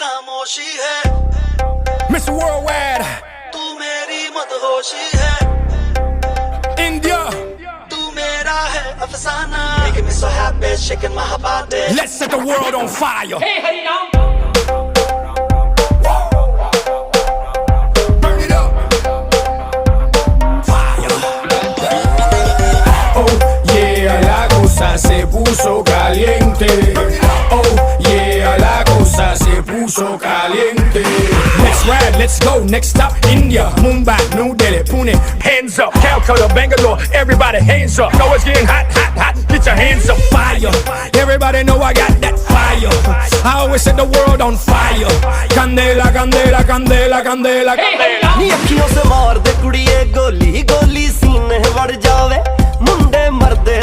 खामोशी है Mr. Worldwide, तू मेरी मदहोशी है India. तू मेरा है अफसाना Making me so happy shaking my body Let's set the world on fire. Hey, hey, now. Burn it up. Fire. Oh yeah, la cosa se puso caliente. Oh yeah, la cosa se puso caliente. Let's ride, let's go. Next stop, India, Mumbai, New Delhi, Pune. Hands up, Calcutta, Bangalore. Everybody, hands up. Know it's getting hot, hot, hot. Get your hands up, fire. Everybody know I got that fire. I always set the world on fire. Candela, candela, candela, candela, candela. नी अखियों से मार दे कुड़िए गोली गोली सीने वड़ जावे मुंडे मरदे